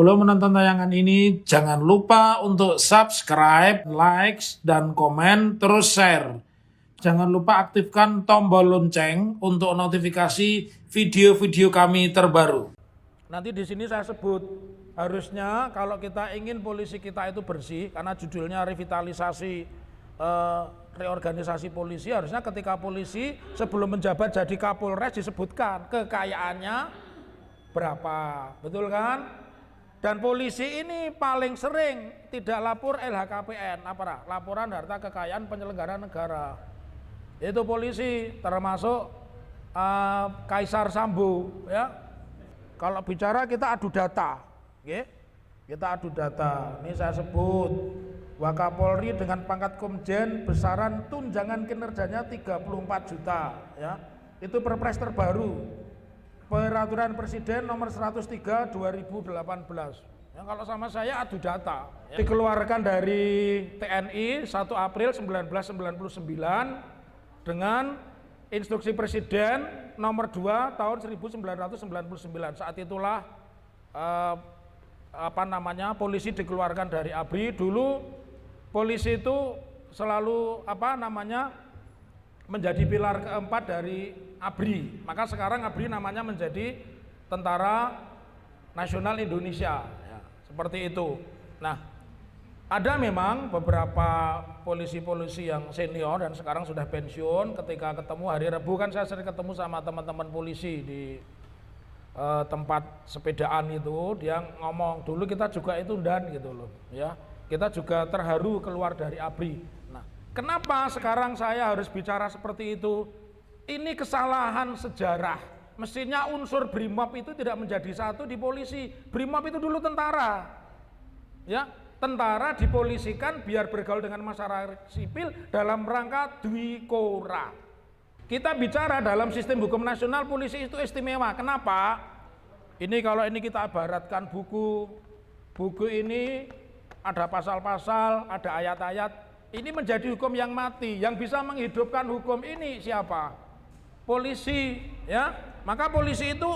Sebelum menonton tayangan ini, jangan lupa untuk subscribe, like, dan komen, terus share. Jangan lupa aktifkan tombol lonceng untuk notifikasi video-video kami terbaru. Nanti di sini saya sebut, harusnya kalau kita ingin polisi kita itu bersih, karena judulnya revitalisasi reorganisasi polisi, harusnya ketika polisi sebelum menjabat jadi Kapolres disebutkan kekayaannya berapa, betul kan? Dan polisi ini paling sering tidak lapor LHKPN, laporan harta kekayaan penyelenggara negara. Itu polisi termasuk Kaisar Sambo, ya. Kalau bicara kita adu data, okay? Kita adu data. Ini saya sebut Wakapolri dengan pangkat Komjen besaran tunjangan kinerjanya 34 juta, ya. Itu perpres terbaru. Peraturan Presiden nomor 103 2018. Ya, kalau sama saya adu data. Ya. Dikeluarkan dari TNI 1 April 1999 dengan instruksi Presiden nomor 2 tahun 1999. Saat itulah polisi dikeluarkan dari ABRI. Dulu polisi itu selalu menjadi pilar keempat dari ABRI, maka sekarang ABRI namanya menjadi Tentara Nasional Indonesia, ya, seperti itu. Nah, ada memang beberapa polisi-polisi yang senior dan sekarang sudah pensiun. Ketika ketemu hari Rabu kan saya sering ketemu sama teman-teman polisi di tempat sepedaan itu, dia ngomong dulu kita juga itu dan gitu loh, ya, kita juga terharu keluar dari ABRI. Nah, kenapa sekarang saya harus bicara seperti itu? Ini kesalahan sejarah. Mestinya unsur BRIMOB itu tidak menjadi satu di polisi. BRIMOB itu dulu tentara. Ya, tentara dipolisikan biar bergaul dengan masyarakat sipil dalam rangka dwikora. Kita bicara dalam sistem hukum nasional polisi itu istimewa. Kenapa? Ini kalau ini kita ibaratkan buku ini ada pasal-pasal, ada ayat-ayat. Ini menjadi hukum yang mati. Yang bisa menghidupkan hukum ini siapa? Polisi, ya. Maka polisi itu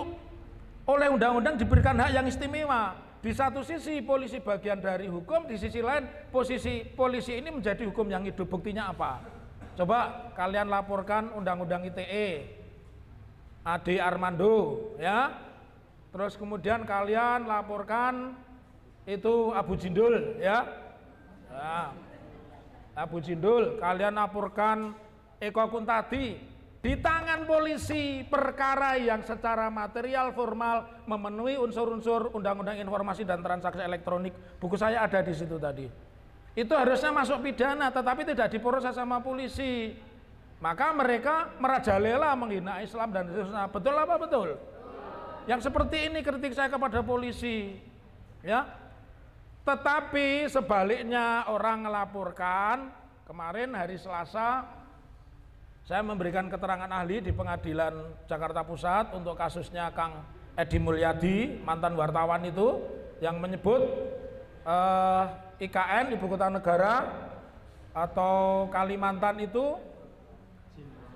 oleh undang-undang diberikan hak yang istimewa. Di satu sisi polisi bagian dari hukum, di sisi lain posisi polisi ini menjadi hukum yang hidup. Buktinya apa? Coba kalian laporkan undang-undang ITE, Ade Armando, ya. Terus kemudian kalian laporkan itu Abu Jindul, ya. Nah, Abu Jindul, kalian laporkan Eko Kuntadi. Di tangan polisi perkara yang secara material formal memenuhi unsur-unsur Undang-Undang Informasi dan Transaksi Elektronik. Buku saya ada di situ tadi. Itu harusnya masuk pidana, tetapi tidak diproses sama polisi. Maka mereka merajalela menghina Islam dan seterusnya. Betul apa betul? Yang seperti ini kritik saya kepada polisi, ya. Tetapi sebaliknya orang melaporkan. Kemarin hari Selasa saya memberikan keterangan ahli di Pengadilan Jakarta Pusat untuk kasusnya Kang Edi Mulyadi, mantan wartawan itu, yang menyebut IKN, Ibu Kota Negara, atau Kalimantan itu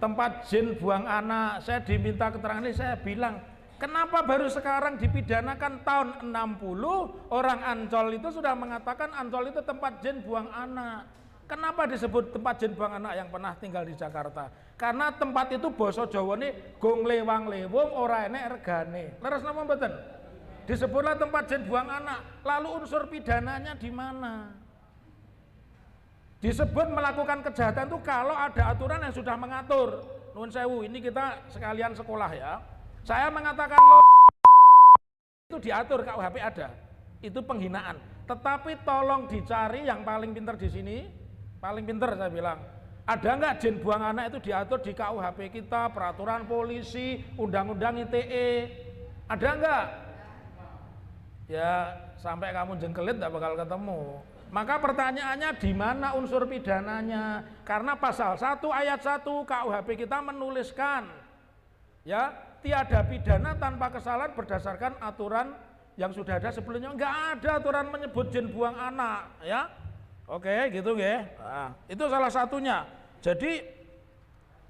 tempat jin buang anak. Saya diminta keterangan ini, saya bilang, kenapa baru sekarang dipidanakan tahun 60, orang Ancol itu sudah mengatakan Ancol itu tempat jin buang anak. Kenapa disebut tempat jin buang anak yang pernah tinggal di Jakarta? Karena tempat itu basa Jawa ini gong lewang lewung ora enek regane. Leres napa mboten? Disebutlah tempat jin buang anak. Lalu unsur pidananya di mana? Disebut melakukan kejahatan itu kalau ada aturan yang sudah mengatur. Nuwun sewu, ini kita sekalian sekolah ya. Saya mengatakan itu diatur KUHP ada. Itu penghinaan. Tetapi tolong dicari yang paling pintar di sini. Paling pintar saya bilang, ada nggak jin buang anak itu diatur di KUHP kita, peraturan polisi, undang-undang ITE, ada nggak? Ya sampai kamu jengkelit nggak bakal ketemu. Maka pertanyaannya di mana unsur pidananya? Karena pasal 1 ayat 1 KUHP kita menuliskan, ya, tiada pidana tanpa kesalahan berdasarkan aturan yang sudah ada sebelumnya. Nggak ada aturan menyebut jin buang anak, ya. Oke, gitu ya. Nah, itu salah satunya. Jadi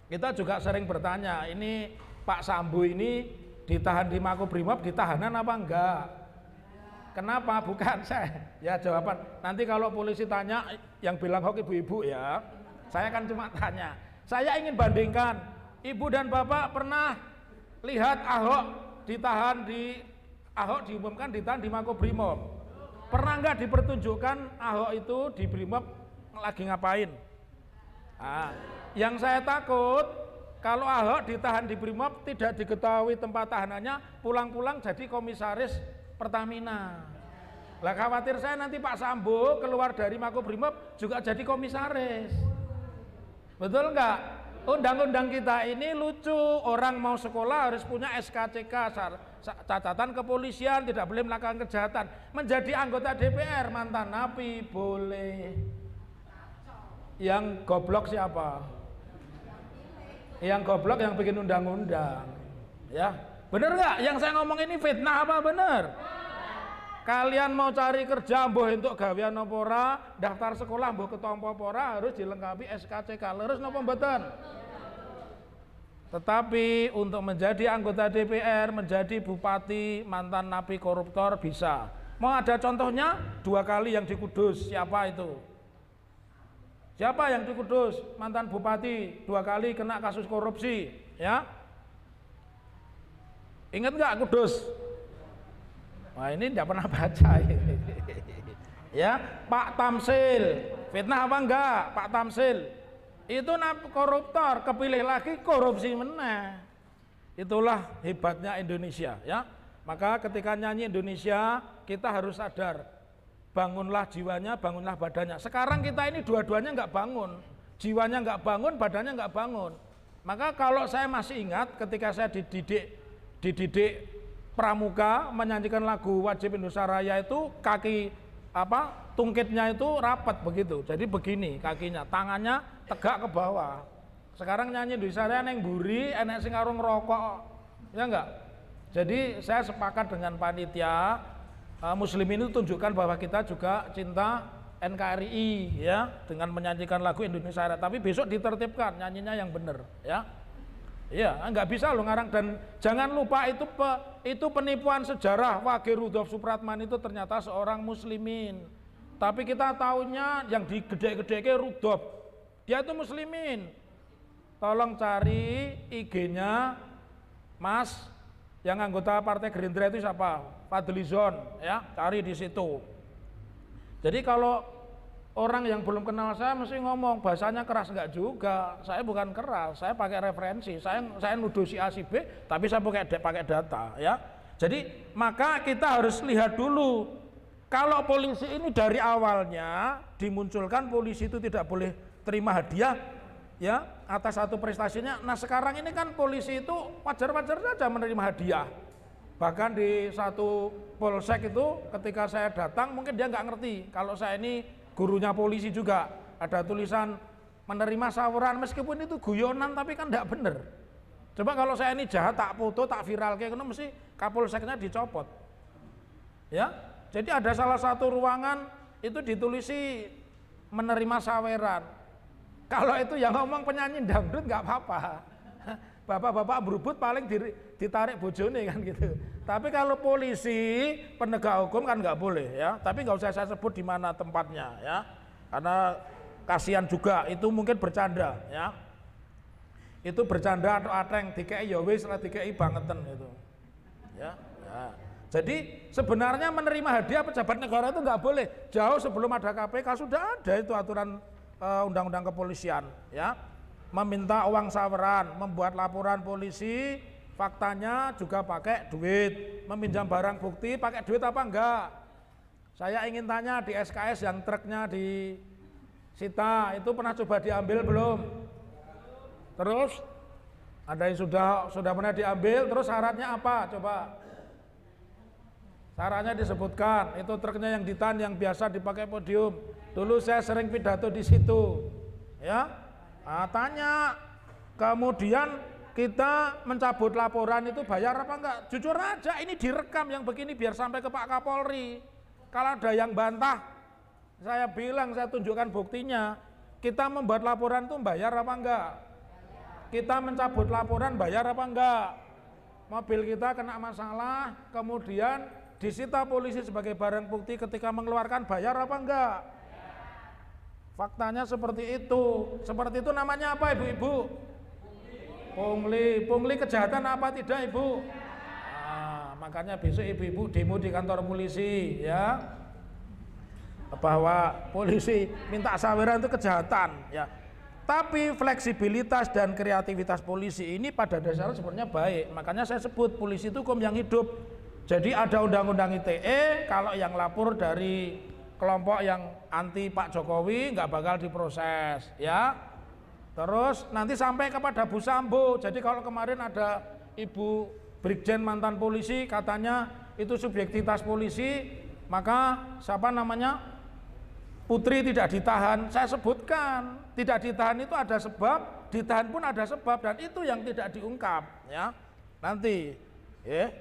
kita juga sering bertanya, ini Pak Sambo ini ditahan di Makobrimob, ditahanan apa enggak? Kenapa? Bukan saya. Ya jawaban. Nanti kalau polisi tanya, yang bilang hoax ibu-ibu ya. Saya kan cuma tanya. Saya ingin bandingkan. Ibu dan bapak pernah lihat Ahok diumumkan ditahan di Makobrimob. Pernah nggak dipertunjukkan Ahok itu di Brimob lagi ngapain? Nah, yang saya takut kalau Ahok ditahan di Brimob tidak diketahui tempat tahanannya, pulang-pulang jadi komisaris Pertamina. Lah khawatir saya nanti Pak Sambo keluar dari Makobrimob juga jadi komisaris. Betul nggak? Undang-undang kita ini lucu, orang mau sekolah harus punya SKCK, catatan kepolisian, tidak boleh melakukan kejahatan. Menjadi anggota DPR mantan napi boleh. Yang goblok siapa? Yang goblok yang bikin undang-undang. Ya, bener nggak? Yang saya ngomong ini fitnah apa bener? Kalian mau cari kerja, mbuh entuk gawean apa ora, daftar sekolah mbuh ketompo apa ora, harus dilengkapi SKCK. Leres napa mboten? Tetapi untuk menjadi anggota DPR, menjadi bupati, mantan napi koruptor bisa. Mau ada contohnya? 2 kali yang di Kudus, siapa itu? Siapa yang di Kudus? Mantan bupati, 2 kali kena kasus korupsi, ya? Ingat nggak Kudus? Wah ini tidak pernah baca ini. Ya, Pak Tamsil, fitnah apa enggak? Pak Tamsil itu koruptor, kepilih lagi korupsi meneh. Itulah hebatnya Indonesia, ya. Maka ketika nyanyi Indonesia kita harus sadar, bangunlah jiwanya, bangunlah badannya. Sekarang kita ini dua-duanya nggak bangun, jiwanya nggak bangun, badannya nggak bangun. Maka kalau saya masih ingat ketika saya dididik pramuka menyanyikan lagu Wajib Indonesia Raya itu kaki tungkitnya itu rapat begitu, jadi begini kakinya, tangannya tegak ke bawah. Sekarang nyanyi Indonesia Raya neng buri, enek sing karo ngerokok, ya enggak? Jadi saya sepakat dengan panitia muslimin itu tunjukkan bahwa kita juga cinta NKRI ya, dengan menyanyikan lagu Indonesia Raya. Tapi besok ditertibkan nyanyinya yang benar, ya. Iya, nggak bisa lo ngarang. Dan jangan lupa itu penipuan sejarah. Wage Rudolf Supratman itu ternyata seorang muslimin. Tapi kita tahunya yang digede-gede Rudolf, dia itu muslimin. Tolong cari IG-nya Mas yang anggota Partai Gerindra itu siapa? Fadlizon, ya, cari di situ. Jadi kalau orang yang belum kenal saya mesti ngomong bahasanya keras, enggak juga. Saya bukan keras, saya pakai referensi. Saya nuduh si A si B, tapi saya pakai data, ya. Jadi maka kita harus lihat dulu. Kalau polisi ini dari awalnya dimunculkan polisi itu tidak boleh terima hadiah, ya, atas satu prestasinya. Nah sekarang ini kan polisi itu wajar-wajar saja menerima hadiah. Bahkan di satu polsek itu ketika saya datang mungkin dia nggak ngerti kalau saya ini gurunya polisi juga, ada tulisan menerima saweran, meskipun itu guyonan tapi kan tidak benar. Coba kalau saya ini jahat tak foto tak viral kayak gitu mesti kapolseknya dicopot, ya. Jadi ada salah satu ruangan itu ditulisi menerima saweran. Kalau itu yang ngomong penyanyi dangdut nggak apa-apa, bapak-bapak berubut paling ditarik bojone kan gitu. Tapi kalau polisi penegak hukum kan nggak boleh, ya. Tapi nggak usah saya sebut di mana tempatnya, ya, karena kasihan juga. Itu mungkin bercanda, ya. Itu bercanda atau ateng dikei ya wis lah dikei bangetan gitu, ya. Ya. Jadi sebenarnya menerima hadiah pejabat negara itu nggak boleh. Jauh sebelum ada KPK sudah ada itu aturan undang-undang kepolisian, ya. Meminta uang saweran, membuat laporan polisi, faktanya juga pakai duit, meminjam barang bukti pakai duit apa enggak? Saya ingin tanya di SKS yang truknya disita itu pernah coba diambil belum? Terus ada yang sudah pernah diambil, terus syaratnya apa? Coba syaratnya disebutkan. Itu truknya yang ditahan yang biasa dipakai podium. Dulu saya sering pidato di situ, ya. Nah, tanya, kemudian kita mencabut laporan itu bayar apa enggak? Jujur aja ini direkam yang begini biar sampai ke Pak Kapolri. Kalau ada yang bantah, saya bilang, saya tunjukkan buktinya. Kita membuat laporan itu bayar apa enggak? Kita mencabut laporan bayar apa enggak? Mobil kita kena masalah, kemudian disita polisi sebagai barang bukti ketika mengeluarkan bayar apa enggak? Faktanya seperti itu. Seperti itu namanya apa ibu-ibu? Pungli. Pungli kejahatan apa tidak ibu? Nah, makanya besok ibu-ibu demo di kantor polisi ya, bahwa polisi minta saweran itu kejahatan ya. Tapi fleksibilitas dan kreativitas polisi ini pada dasarnya sebenarnya baik. Makanya saya sebut polisi itu hukum yang hidup. Jadi ada undang-undang ITE, kalau yang lapor dari kelompok yang anti Pak Jokowi nggak bakal diproses ya. Terus nanti sampai kepada Bu Sambo. Jadi kalau kemarin ada Ibu Brigjen mantan polisi katanya itu subjektivitas polisi, maka siapa namanya Putri tidak ditahan. Saya sebutkan tidak ditahan itu ada sebab, ditahan pun ada sebab, dan itu yang tidak diungkap ya. Nanti ya.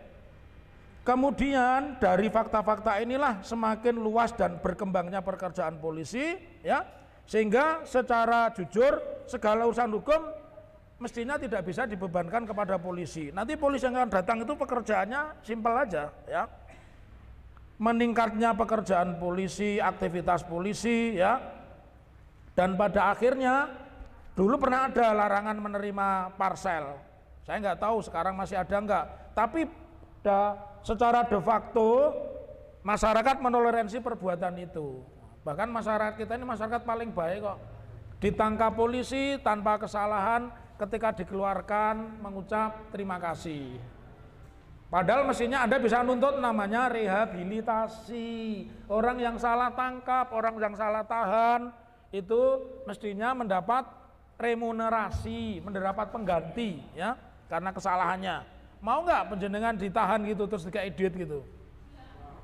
Kemudian dari fakta-fakta inilah semakin luas dan berkembangnya pekerjaan polisi ya, sehingga secara jujur segala urusan hukum mestinya tidak bisa dibebankan kepada polisi. Nanti polisi yang akan datang itu pekerjaannya simpel aja ya. Meningkatnya pekerjaan polisi, aktivitas polisi ya. Dan pada akhirnya dulu pernah ada larangan menerima parsel. Saya nggak tahu sekarang masih ada nggak. Tapi secara de facto masyarakat menoleransi perbuatan itu. Bahkan masyarakat kita ini masyarakat paling baik kok. Ditangkap polisi tanpa kesalahan, ketika dikeluarkan mengucap terima kasih. Padahal mestinya Anda bisa nuntut namanya rehabilitasi. Orang yang salah tangkap, orang yang salah tahan itu mestinya mendapat remunerasi, mendapat pengganti ya karena kesalahannya. Mau nggak penjenengan ditahan gitu terus dikasih duit gitu?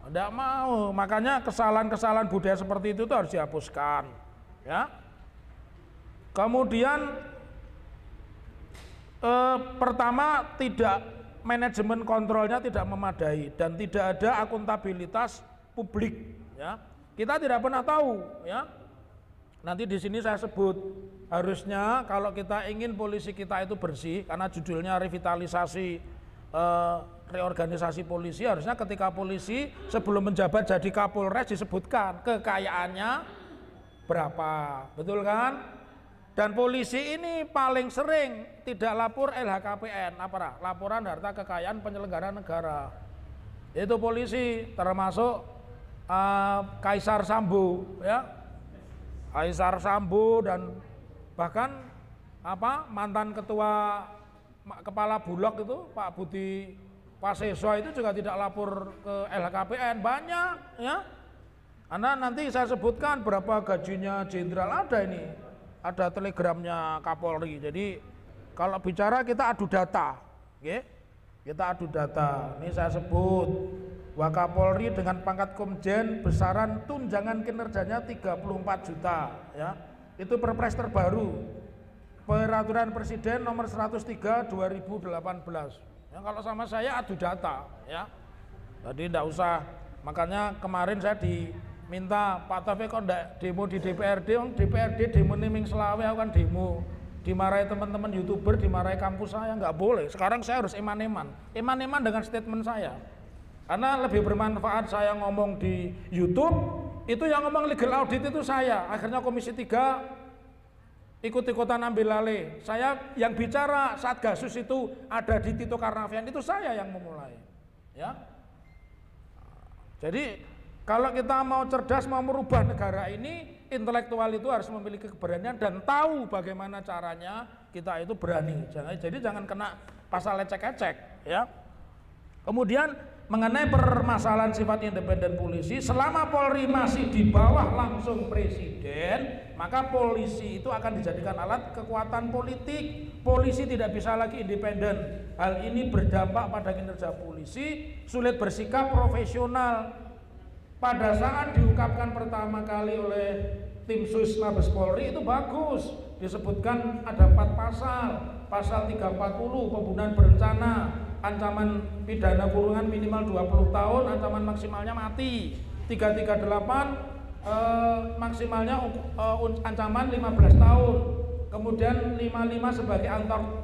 Tidak mau. Makanya kesalahan-kesalahan budaya seperti itu tuh harus dihapuskan ya. Kemudian pertama, tidak manajemen kontrolnya tidak memadai dan tidak ada akuntabilitas publik ya. Kita tidak pernah tahu ya. Nanti di sini saya sebut, harusnya kalau kita ingin polisi kita itu bersih, karena judulnya revitalisasi reorganisasi polisi, harusnya ketika polisi sebelum menjabat jadi Kapolres disebutkan kekayaannya berapa, betul kan? Dan polisi ini paling sering tidak lapor LHKPN, laporan harta kekayaan penyelenggara negara. Itu polisi termasuk Kaisar Sambo ya, Kaisar Sambo, dan bahkan mantan ketua kepala Bulog itu Pak Budi Waseso itu juga tidak lapor ke LHKPN, banyak ya. Karena nanti saya sebutkan berapa gajinya jenderal, ada ini, ada telegramnya Kapolri. Jadi kalau bicara kita adu data, okay? Kita adu data. Ini saya sebut Wakapolri dengan pangkat Komjen besaran tunjangan kinerjanya 34 juta ya. Itu perpres terbaru. Peraturan Presiden nomor 103 2018. Ya, kalau sama saya adu data ya. Jadi tidak usah. Makanya kemarin saya diminta Pak Taufik kok enggak demo di DPRD, DPRD demo niming selawe, aku kan demo. Dimarahi teman-teman YouTuber, dimarahi kampus saya, nggak boleh. Sekarang saya harus eman-eman dengan statement saya. Karena lebih bermanfaat saya ngomong di YouTube, itu yang ngomong legal audit itu saya. Akhirnya Komisi 3 ikut-ikutan ambil alih. Saya yang bicara saat Gasus itu ada di Tito Karnavian, itu saya yang memulai ya. Jadi kalau kita mau cerdas, mau merubah negara ini, intelektual itu harus memiliki keberanian dan tahu bagaimana caranya kita itu berani. Jadi jangan kena pasal ecek-ecek ya. Kemudian mengenai permasalahan sifat independen polisi, selama Polri masih di bawah langsung Presiden, maka polisi itu akan dijadikan alat kekuatan politik. Polisi tidak bisa lagi independen. Hal ini berdampak pada kinerja polisi, sulit bersikap profesional. Pada saat diungkapkan pertama kali oleh tim Sus Mabes Polri itu bagus, disebutkan ada 4 pasal. Pasal 340 pembunuhan berencana, ancaman pidana kurungan minimal 20 tahun, ancaman maksimalnya mati. 338 maksimalnya ancaman 15 tahun. Kemudian 55 sebagai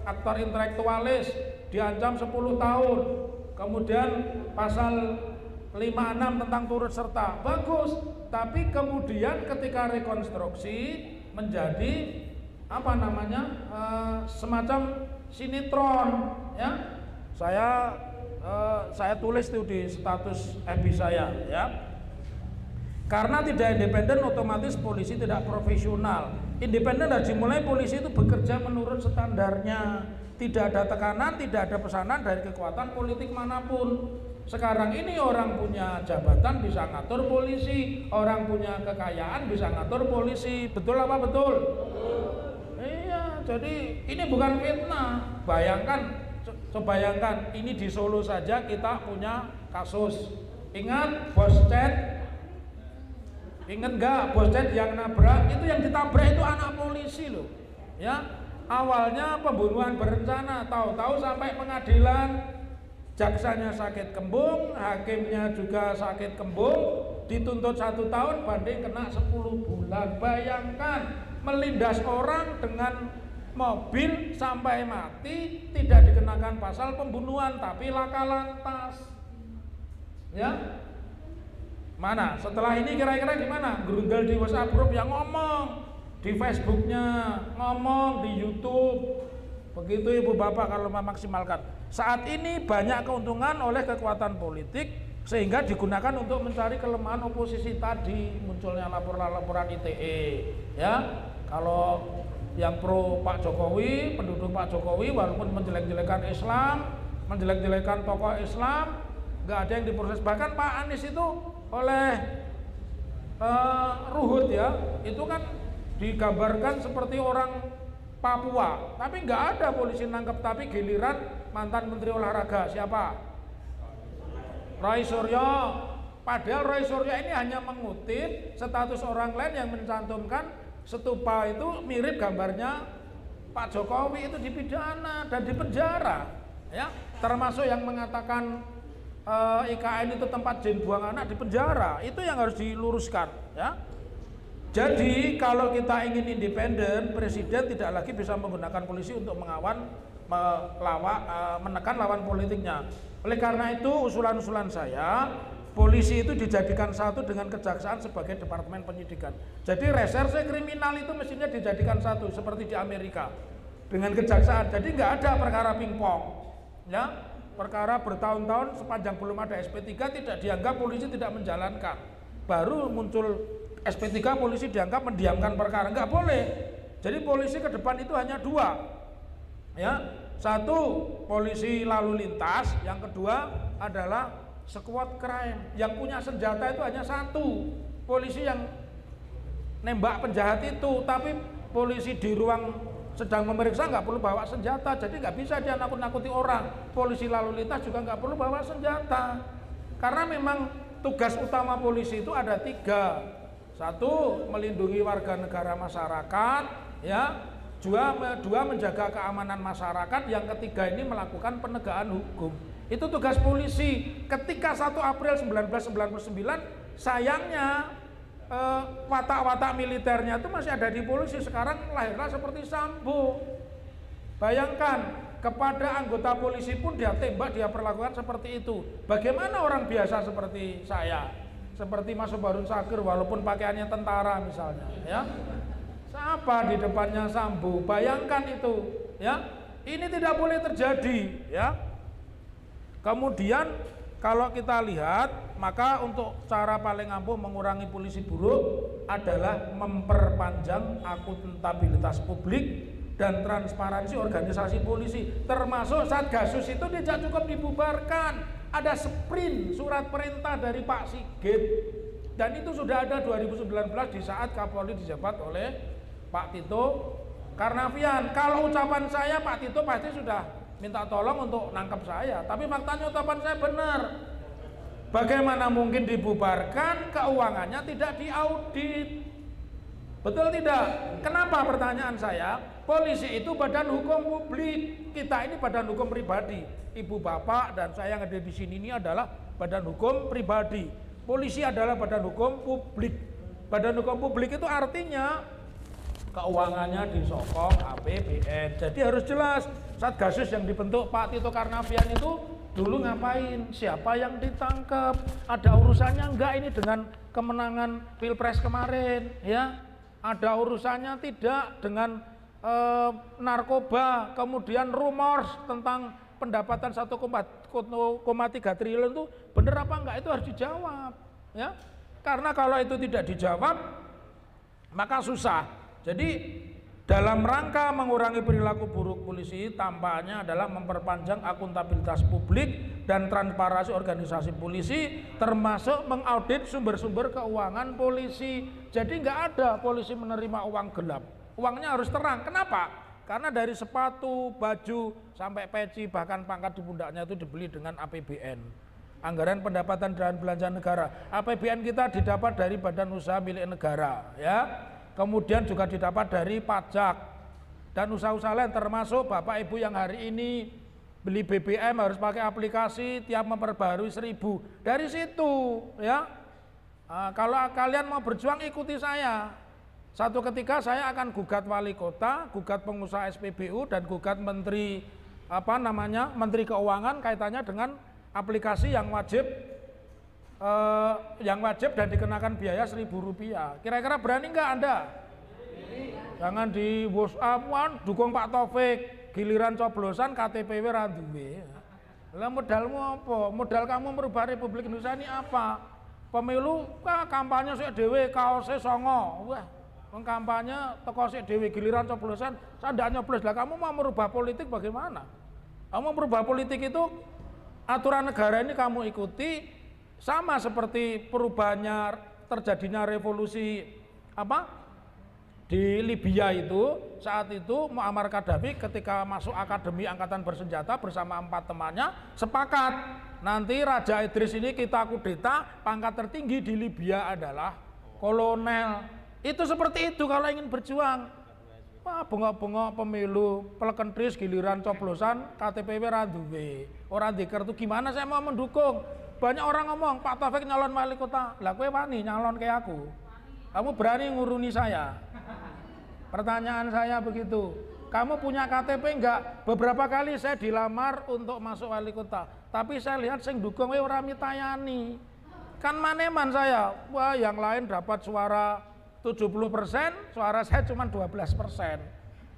aktor intelektualis diancam 10 tahun. Kemudian pasal 56 tentang turut serta, bagus. Tapi kemudian ketika rekonstruksi menjadi apa namanya semacam sinetron, ya. Saya tulis itu di status FB saya, ya. Karena tidak independen otomatis polisi tidak profesional. Independen harus dimulai polisi itu bekerja menurut standarnya. Tidak ada tekanan, tidak ada pesanan dari kekuatan politik manapun. Sekarang ini orang punya jabatan bisa ngatur polisi, orang punya kekayaan bisa ngatur polisi. Betul apa betul? Iya, jadi ini bukan fitnah. Bayangkan ini di Solo saja kita punya kasus. Ingat bos Chat? Ingat nggak bos Chat yang nabrak? Itu yang ditabrak itu anak polisi loh. Ya, awalnya pembunuhan berencana, tahu-tahu sampai pengadilan, jaksanya sakit kembung, hakimnya juga sakit kembung, dituntut 1 tahun, banding kena 10 bulan. Bayangkan melindas orang dengan mobil sampai mati, tidak dikenakan pasal pembunuhan, tapi laka lantas. Ya, mana? Setelah ini kira-kira gimana? Gerundel di WhatsApp group yang ngomong, di Facebooknya ngomong, di YouTube. Begitu ibu bapak kalau memaksimalkan. Saat ini banyak keuntungan oleh kekuatan politik sehingga digunakan untuk mencari kelemahan oposisi tadi, munculnya laporan-laporan ITE. Ya, kalau yang pro Pak Jokowi, pendukung Pak Jokowi, walaupun menjelek-jelekan Islam, menjelek-jelekan tokoh Islam, nggak ada yang diproses. Bahkan Pak Anies itu oleh Ruhut, ya, itu kan digambarkan seperti orang Papua, tapi nggak ada polisi nangkep. Tapi giliran mantan Menteri Olahraga siapa? Roy Suryo. Padahal Roy Suryo ini hanya mengutip status orang lain yang mencantumkan stupa itu mirip gambarnya Pak Jokowi, itu dipidana dan dipenjara, ya. Termasuk yang mengatakan IKN itu tempat jin buang anak, dipenjara. Itu yang harus diluruskan, ya. Jadi kalau kita ingin independen, presiden tidak lagi bisa menggunakan polisi untuk menekan lawan politiknya. Oleh karena itu usulan-usulan saya, polisi itu dijadikan satu dengan kejaksaan sebagai departemen penyidikan. Jadi reserse kriminal itu mestinya dijadikan satu seperti di Amerika dengan kejaksaan. Jadi nggak ada perkara pingpong, ya. Perkara bertahun-tahun sepanjang belum ada SP3 tidak dianggap polisi tidak menjalankan. Baru muncul SP3 polisi dianggap mendiamkan perkara, nggak boleh. Jadi polisi ke depan itu hanya 2, ya. Satu polisi lalu lintas, yang kedua adalah squad crime. Yang punya senjata itu hanya 1, polisi yang nembak penjahat itu. Tapi polisi di ruang sedang memeriksa nggak perlu bawa senjata, jadi nggak bisa dia nakut-nakuti orang. Polisi lalu lintas juga nggak perlu bawa senjata, karena memang tugas utama polisi itu ada 3. 1, melindungi warga negara masyarakat, ya. 2, menjaga keamanan masyarakat. Yang ketiga ini melakukan penegakan hukum. Itu tugas polisi. Ketika 1 April 1999, sayangnya watak-watak militernya itu masih ada di polisi. Sekarang lahirlah seperti Sambo. Bayangkan, kepada anggota polisi pun dia tembak, dia perlakukan seperti itu. Bagaimana orang biasa seperti saya, seperti Mas Barun Sagir, walaupun pakaiannya tentara misalnya, ya, siapa di depannya Sambo? Bayangkan itu, ya. Ini tidak boleh terjadi, ya. Kemudian kalau kita lihat, maka untuk cara paling ampuh mengurangi polisi buruk adalah memperpanjang akuntabilitas publik dan transparansi organisasi polisi. Termasuk Satgasus itu tidak cukup dibubarkan. Ada sprint surat perintah dari Pak Sigit, dan itu sudah ada 2019 di saat Kapolri dijabat oleh Pak Tito Karnavian. Kalau ucapan saya, Pak Tito pasti sudah minta tolong untuk nangkep saya, tapi faktanya ucapan saya benar. Bagaimana mungkin dibubarkan, keuangannya tidak diaudit? Betul tidak? Kenapa pertanyaan saya? Polisi itu badan hukum publik, kita ini badan hukum pribadi. Ibu bapak dan saya yang ada di sini ini adalah badan hukum pribadi. Polisi adalah badan hukum publik. Badan hukum publik itu artinya keuangannya disokong APBN. Jadi harus jelas. Satgasus yang dibentuk Pak Tito Karnavian itu dulu ngapain, siapa yang ditangkap, ada urusannya enggak ini dengan kemenangan Pilpres kemarin, ya, ada urusannya tidak dengan narkoba, kemudian rumor tentang pendapatan 1,3 triliun itu bener apa enggak, itu harus dijawab, ya, karena kalau itu tidak dijawab maka susah. Jadi dalam rangka mengurangi perilaku buruk polisi, tampaknya adalah memperpanjang akuntabilitas publik dan transparansi organisasi polisi, termasuk mengaudit sumber-sumber keuangan polisi. Jadi nggak ada polisi menerima uang gelap, uangnya harus terang. Kenapa? Karena dari sepatu, baju, sampai peci, bahkan pangkat di pundaknya itu dibeli dengan APBN, anggaran pendapatan dan belanja negara. APBN kita didapat dari badan usaha milik negara, ya. Kemudian juga didapat dari pajak dan usaha-usaha lain, termasuk Bapak Ibu yang hari ini beli BBM harus pakai aplikasi, tiap memperbarui 1000. Dari situ, ya. Kalau kalian mau berjuang ikuti saya. Satu ketika saya akan gugat wali kota, gugat pengusaha SPBU dan gugat menteri Menteri Keuangan kaitannya dengan aplikasi yang wajib dan dikenakan biaya Rp1.000. Kira-kira berani nggak Anda? Jangan di WhatsApp, dukung Pak Taufik, giliran coblosan KTP ra duwe. Lah modalmu apa? Modal kamu merubah Republik Indonesia ini apa? Pemilu kampanye sik dhewe kaose songo. Wah, kampanye teko sik dhewe, giliran coblosan saya ndak nyoblos. Lah kamu mau merubah politik bagaimana? Kamu merubah politik itu aturan negara ini kamu ikuti. Sama seperti perubahannya terjadinya revolusi di Libya itu, saat itu Muammar Gaddafi ketika masuk Akademi Angkatan Bersenjata bersama 4 temannya sepakat nanti Raja Idris ini kita kudeta, pangkat tertinggi di Libya adalah kolonel. Itu seperti itu kalau ingin berjuang. Wah, bengok-bengok pemilu, pelekentris giliran coblosan KTP ra duwe. Ora dikertu gimana saya mau mendukung? Banyak orang ngomong Pak Taufik nyalon wali kota, lah kowe wani nyalon kayak aku, kamu berani nguruni saya? Pertanyaan saya begitu, kamu punya KTP enggak? Beberapa kali saya dilamar untuk masuk wali kota, tapi saya lihat sing dukung ora mitayani, kan maneman saya. Wah, yang lain dapat suara 70%, suara saya cuma 12%,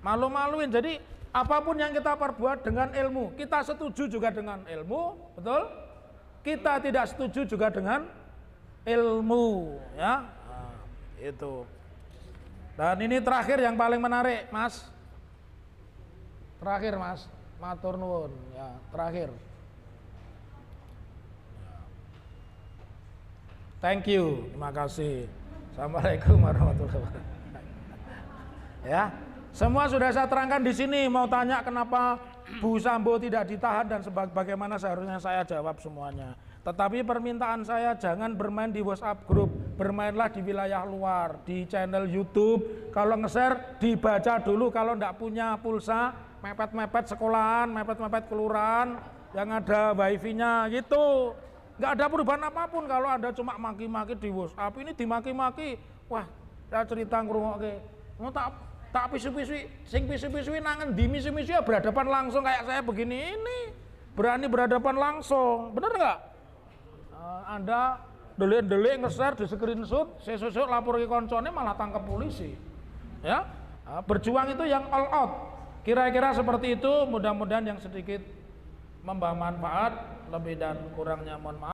malu-maluin. Jadi apapun yang kita perbuat dengan ilmu, kita setuju juga dengan ilmu, betul? Kita tidak setuju juga dengan ilmu, ya. Nah, itu. Dan ini terakhir yang paling menarik, Mas. Terakhir, Mas. Matur nuwun, ya, terakhir. Thank you, terima kasih. Assalamualaikum warahmatullahi wabarakatuh. Ya, semua sudah saya terangkan di sini. Mau tanya kenapa Bu Sambo tidak ditahan dan bagaimana seharusnya saya jawab semuanya. Tetapi permintaan saya jangan bermain di WhatsApp grup, bermainlah di wilayah luar, di channel YouTube. Kalau nge-share dibaca dulu, kalau enggak punya pulsa, mepet-mepet sekolahan, mepet-mepet kelurahan yang ada wifi-nya gitu. Enggak ada perubahan apapun kalau Anda cuma maki-maki di WhatsApp. Ini dimaki-maki, wah, saya cerita ngrungokke. Mau tak pisu-pisui, sing pisu-pisui nangen di misu-misu ya berhadapan langsung kayak saya begini ini, berani berhadapan langsung, bener nggak? Anda delik-delik nge-share di screenshot, sesuk lapor ke koncone malah tangkap polisi, ya. Berjuang itu yang all out, kira-kira seperti itu. Mudah-mudahan yang sedikit membawa manfaat, lebih dan kurangnya mohon maaf.